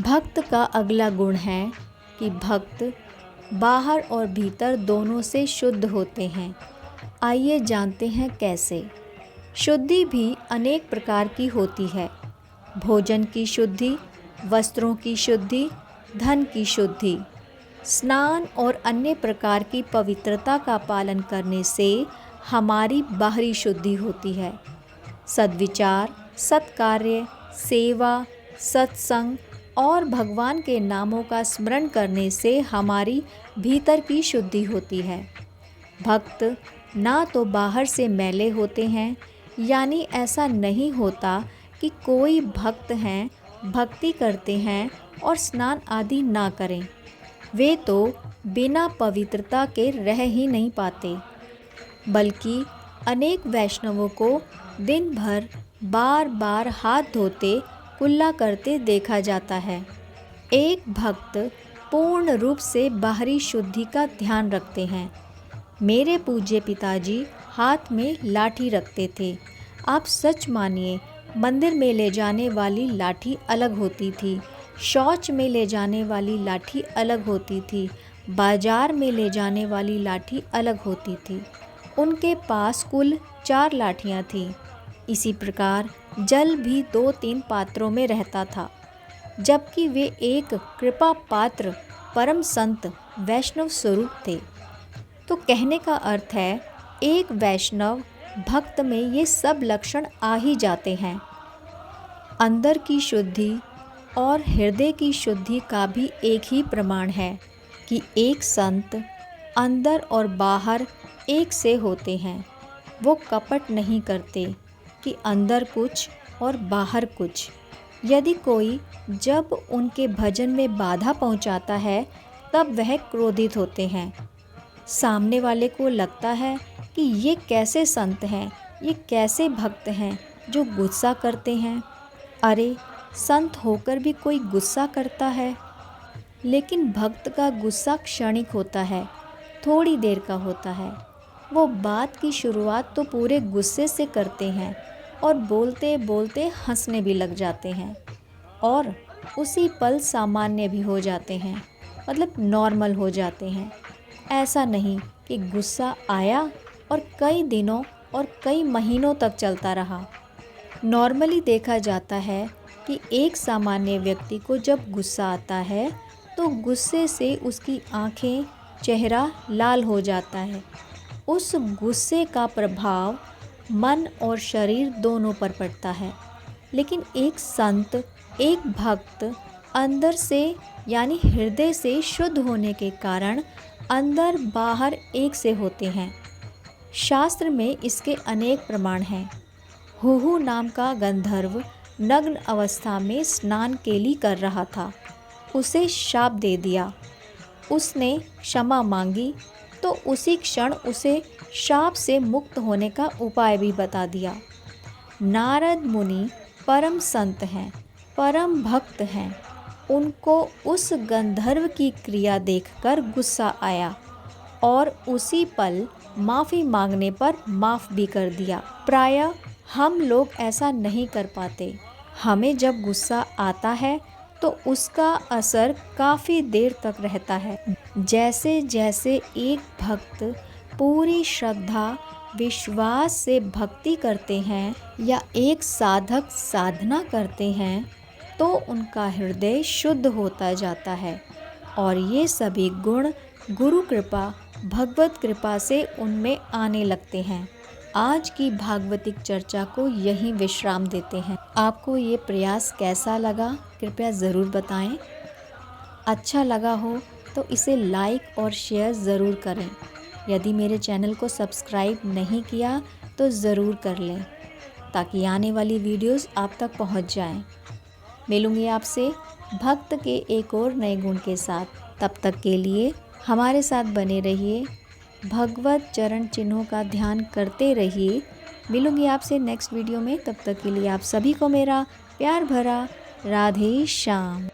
भक्त का अगला गुण है कि भक्त बाहर और भीतर दोनों से शुद्ध होते हैं। आइए जानते हैं कैसे। शुद्धि भी अनेक प्रकार की होती है। भोजन की शुद्धि, वस्त्रों की शुद्धि, धन की शुद्धि। स्नान और अन्य प्रकार की पवित्रता का पालन करने से हमारी बाहरी शुद्धि होती है। सद्विचार, सत्कार्य, सेवा, सत्संग और भगवान के नामों का स्मरण करने से हमारी भीतर की शुद्धि होती है। भक्त ना तो बाहर से मैले होते हैं, यानी ऐसा नहीं होता कि कोई भक्त हैं, भक्ति करते हैं और स्नान आदि ना करें। वे तो बिना पवित्रता के रह ही नहीं पाते। बल्कि अनेक वैष्णवों को दिन भर बार बार हाथ धोते कुल्ला करते देखा जाता है। एक भक्त पूर्ण रूप से बाहरी शुद्धि का ध्यान रखते हैं। मेरे पूज्य पिताजी हाथ में लाठी रखते थे। आप सच मानिए, मंदिर में ले जाने वाली लाठी अलग होती थी, शौच में ले जाने वाली लाठी अलग होती थी, बाजार में ले जाने वाली लाठी अलग होती थी। उनके पास कुल 4 लाठियाँ थीं। इसी प्रकार जल भी 2-3 पात्रों में रहता था, जबकि वे एक कृपा पात्र परम संत वैष्णव स्वरूप थे। तो कहने का अर्थ है, एक वैष्णव भक्त में ये सब लक्षण आ ही जाते हैं। अंदर की शुद्धि और हृदय की शुद्धि का भी एक ही प्रमाण है कि एक संत अंदर और बाहर एक से होते हैं। वो कपट नहीं करते कि अंदर कुछ और बाहर कुछ। यदि कोई जब उनके भजन में बाधा पहुंचाता है, तब वह क्रोधित होते हैं। सामने वाले को लगता है कि ये कैसे संत हैं, ये कैसे भक्त हैं जो गुस्सा करते हैं। अरे, संत होकर भी कोई गुस्सा करता है? लेकिन भक्त का गुस्सा क्षणिक होता है, थोड़ी देर का होता है। वो बात की शुरुआत तो पूरे गुस्से से करते हैं और बोलते बोलते हंसने भी लग जाते हैं और उसी पल सामान्य भी हो जाते हैं, मतलब नॉर्मल हो जाते हैं। ऐसा नहीं कि गुस्सा आया और कई दिनों और कई महीनों तक चलता रहा। नॉर्मली देखा जाता है कि एक सामान्य व्यक्ति को जब गुस्सा आता है तो गुस्से से उसकी आँखें, चेहरा लाल हो जाता है। उस गुस्से का प्रभाव मन और शरीर दोनों पर पड़ता है। लेकिन एक संत, एक भक्त अंदर से यानी हृदय से शुद्ध होने के कारण अंदर बाहर एक से होते हैं। शास्त्र में इसके अनेक प्रमाण हैं। हुहु नाम का गंधर्व नग्न अवस्था में स्नान केली कर रहा था। उसे शाप दे दिया। उसने क्षमा मांगी तो उसी क्षण उसे शाप से मुक्त होने का उपाय भी बता दिया। नारद मुनि परम संत हैं, परम भक्त हैं। उनको उस गंधर्व की क्रिया देखकर गुस्सा आया और उसी पल माफ़ी मांगने पर माफ़ भी कर दिया। प्रायः हम लोग ऐसा नहीं कर पाते। हमें जब गुस्सा आता है तो उसका असर काफ़ी देर तक रहता है। जैसे जैसे एक भक्त पूरी श्रद्धा विश्वास से भक्ति करते हैं या एक साधक साधना करते हैं, तो उनका हृदय शुद्ध होता जाता है और ये सभी गुण गुरु कृपा, भगवत कृपा से उनमें आने लगते हैं। आज की भागवतिक चर्चा को यहीं विश्राम देते हैं। आपको ये प्रयास कैसा लगा, कृपया ज़रूर बताएं। अच्छा लगा हो तो इसे लाइक और शेयर ज़रूर करें। यदि मेरे चैनल को सब्सक्राइब नहीं किया तो ज़रूर कर लें, ताकि आने वाली वीडियोस आप तक पहुंच जाएं। मिलूंगी आपसे भक्त के एक और नए गुण के साथ। तब तक के लिए हमारे साथ बने रहिए, भगवत चरण चिन्हों का ध्यान करते रहिए। मिलूंगी आपसे नेक्स्ट वीडियो में। तब तक के लिए आप सभी को मेरा प्यार भरा राधे श्याम।